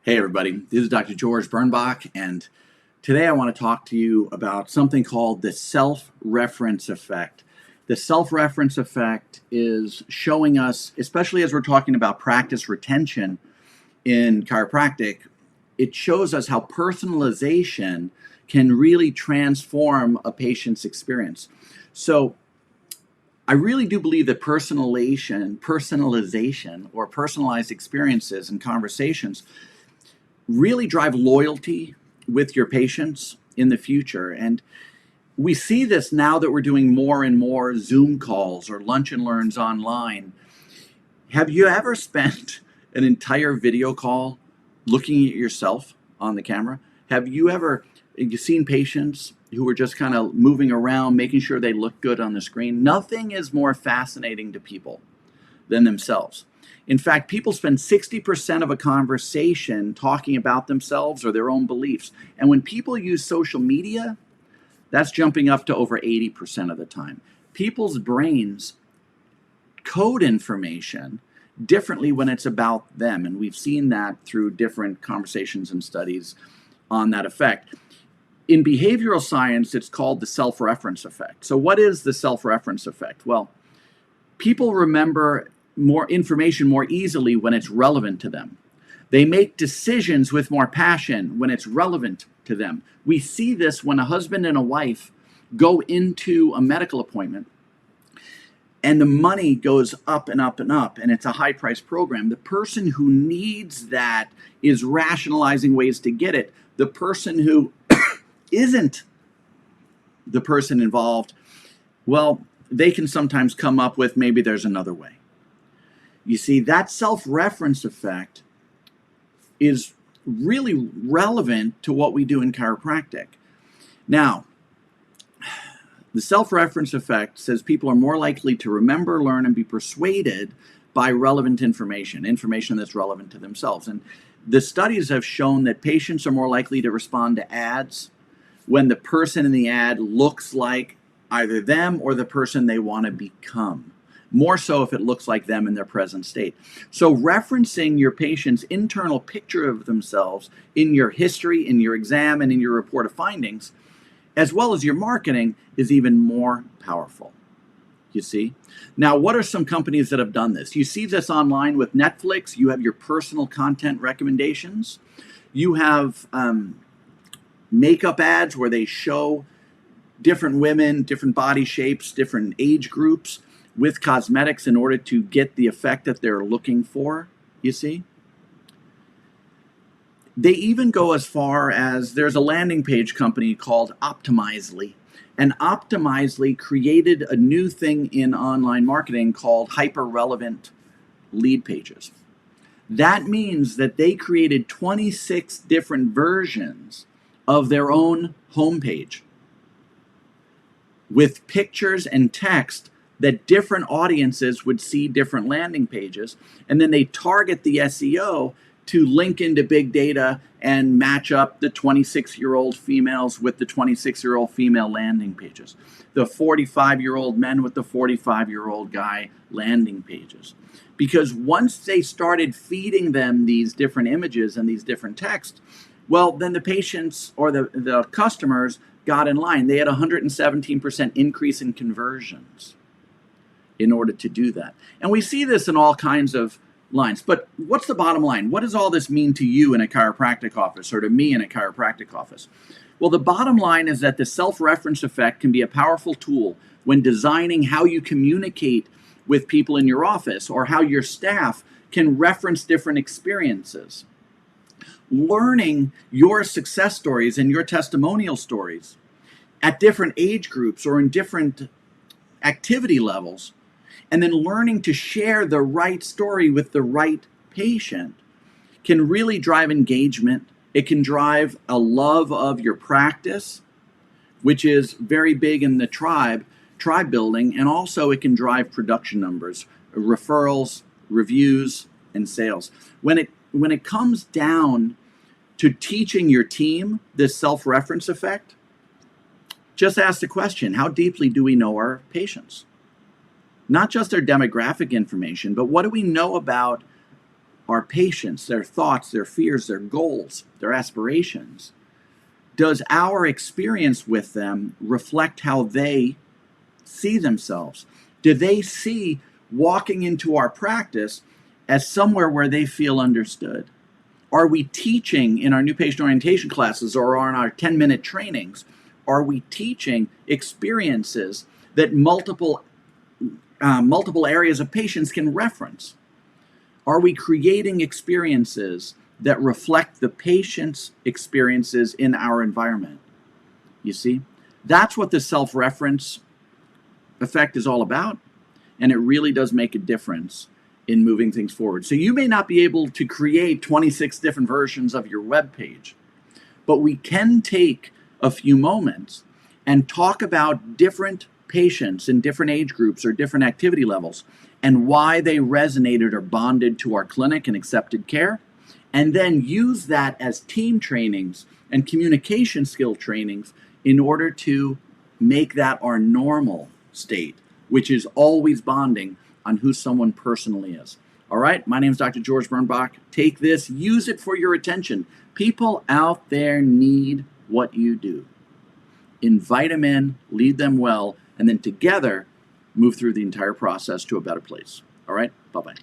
Hey everybody, this is Dr. George Birnbach, and today I want to talk to you about something called the self-reference effect. The self-reference effect is showing us, especially as we're talking about practice retention in chiropractic, it shows us how personalization can really transform a patient's experience. So I really do believe that personalization, or personalized experiences and conversations really drive loyalty with your patients in the future. And we see this now that we're doing more and more Zoom calls or lunch and learns online. Have you ever spent an entire video call looking at yourself on the camera? Have you ever seen patients who are just kind of moving around, making sure they look good on the screen? Nothing is more fascinating to people than themselves. In fact, people spend 60% of a conversation talking about themselves or their own beliefs. And when people use social media, that's jumping up to over 80% of the time. People's brains code information differently when it's about them. And we've seen that through different conversations and studies on that effect. In behavioral science, it's called the self-reference effect. So what is the self-reference effect? Well, people remember more information more easily when it's relevant to them. They make decisions with more passion when it's relevant to them. We see this when a husband and a wife go into a medical appointment and the money goes up and up and up, and it's a high-price program. The person who needs that is rationalizing ways to get it. The person who isn't the person involved, well, they can sometimes come up with maybe there's another way. You see, that self-reference effect is really relevant to what we do in chiropractic. Now, the self-reference effect says people are more likely to remember, learn, and be persuaded by relevant information that's relevant to themselves. And the studies have shown that patients are more likely to respond to ads when the person in the ad looks like either them or the person they want to become. More so if it looks like them in their present state. So referencing your patient's internal picture of themselves in your history, in your exam, and in your report of findings, as well as your marketing, is even more powerful. You see? Now, what are some companies that have done this? You see this online with Netflix. You have your personal content recommendations. You have makeup ads where they show different women, different body shapes, different age groups with cosmetics in order to get the effect that they're looking for, you see? They even go as far as there's a landing page company called Optimizely. And Optimizely created a new thing in online marketing called hyper-relevant lead pages. That means that they created 26 different versions of their own homepage with pictures and text that different audiences would see different landing pages, and then they target the SEO to link into big data and match up the 26-year-old females with the 26-year-old female landing pages, the 45-year-old men with the 45-year-old guy landing pages. Because once they started feeding them these different images and these different texts, well, then the patients or the customers got in line. They had a 117% increase in conversions in order to do that. And we see this in all kinds of lines. But what's the bottom line? What does all this mean to you in a chiropractic office or to me in a chiropractic office? Well, the bottom line is that the self-reference effect can be a powerful tool when designing how you communicate with people in your office or how your staff can reference different experiences. Learning your success stories and your testimonial stories at different age groups or in different activity levels, and then learning to share the right story with the right patient can really drive engagement. It can drive a love of your practice, which is very big in the tribe building, and also it can drive production numbers, referrals, reviews, and sales. When it comes down to teaching your team this self-reference effect, just ask the question, how deeply do we know our patients? Not just their demographic information, but what do we know about our patients, their thoughts, their fears, their goals, their aspirations, does our experience with them reflect how they see themselves? Do they see walking into our practice as somewhere where they feel understood? Are we teaching in our new patient orientation classes or on our 10-minute trainings? Are we teaching experiences that multiple areas of patients can reference? Are we creating experiences that reflect the patient's experiences in our environment? You see, that's what the self-reference effect is all about, and it really does make a difference in moving things forward. So you may not be able to create 26 different versions of your web page, but we can take a few moments and talk about different patients in different age groups or different activity levels and why they resonated or bonded to our clinic and accepted care, and then use that as team trainings and communication skill trainings in order to make that our normal state, which is always bonding on who someone personally is. All right, my name is Dr. George Bernbach. Take this, use it for your attention. People out there need what you do. Invite them in, lead them well, and then together move through the entire process to a better place. All right, bye-bye.